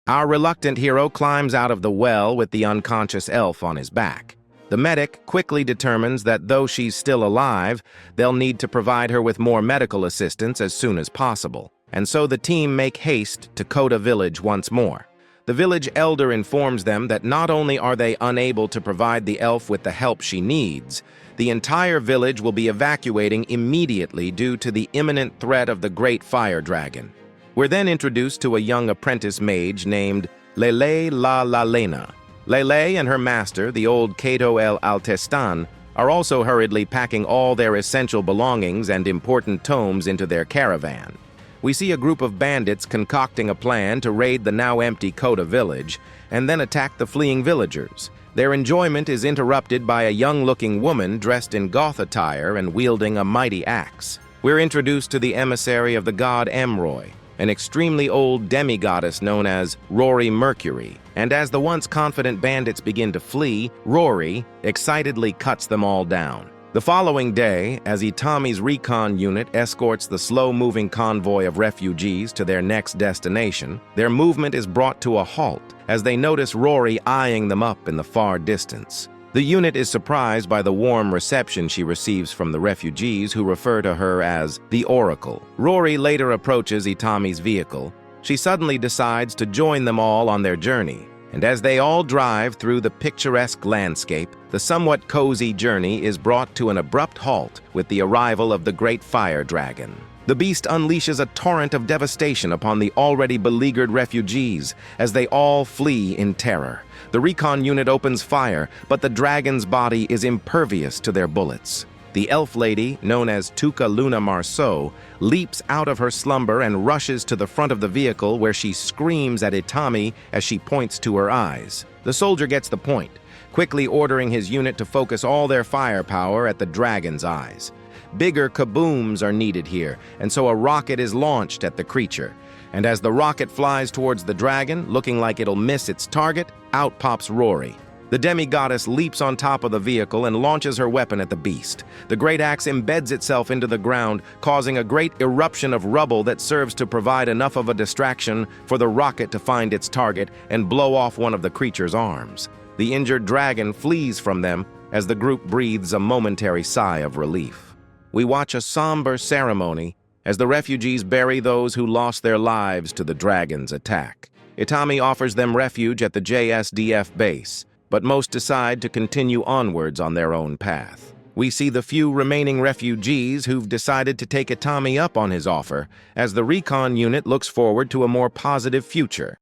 Our reluctant hero climbs out of the well with the unconscious elf on his back. The medic quickly determines that though she's still alive, they'll need to provide her with more medical assistance as soon as possible. And so the team make haste to Koda village once more. The village elder informs them that not only are they unable to provide the elf with the help she needs, the entire village will be evacuating immediately due to the imminent threat of the great fire dragon. We're then introduced to a young apprentice mage named Lele La Lalena. Lele and her master, the old Kato el Altestan, are also hurriedly packing all their essential belongings and important tomes into their caravan. We see a group of bandits concocting a plan to raid the now empty Koda village and then attack the fleeing villagers. Their enjoyment is interrupted by a young-looking woman dressed in goth attire and wielding a mighty axe. We're introduced to the emissary of the god Emroy, an extremely old demigoddess known as Rory Mercury, and as the once confident bandits begin to flee, Rory excitedly cuts them all down. The following day, as Itami's recon unit escorts the slow-moving convoy of refugees to their next destination, their movement is brought to a halt as they notice Rory eyeing them up in the far distance. The unit is surprised by the warm reception she receives from the refugees who refer to her as the Oracle. Rory later approaches Itami's vehicle. She suddenly decides to join them all on their journey. And as they all drive through the picturesque landscape, the somewhat cozy journey is brought to an abrupt halt with the arrival of the great fire dragon. The beast unleashes a torrent of devastation upon the already beleaguered refugees as they all flee in terror. The recon unit opens fire, but the dragon's body is impervious to their bullets. The elf lady, known as Tuca Luna Marceau, leaps out of her slumber and rushes to the front of the vehicle where she screams at Itami as she points to her eyes. The soldier gets the point, quickly ordering his unit to focus all their firepower at the dragon's eyes. Bigger kabooms are needed here, and so a rocket is launched at the creature. And as the rocket flies towards the dragon, looking like it'll miss its target, out pops Rory. The demigoddess leaps on top of the vehicle and launches her weapon at the beast. The great axe embeds itself into the ground, causing a great eruption of rubble that serves to provide enough of a distraction for the rocket to find its target and blow off one of the creature's arms. The injured dragon flees from them as the group breathes a momentary sigh of relief. We watch a somber ceremony as the refugees bury those who lost their lives to the dragon's attack. Itami offers them refuge at the JSDF base, but most decide to continue onwards on their own path. We see the few remaining refugees who've decided to take Itami up on his offer, as the recon unit looks forward to a more positive future.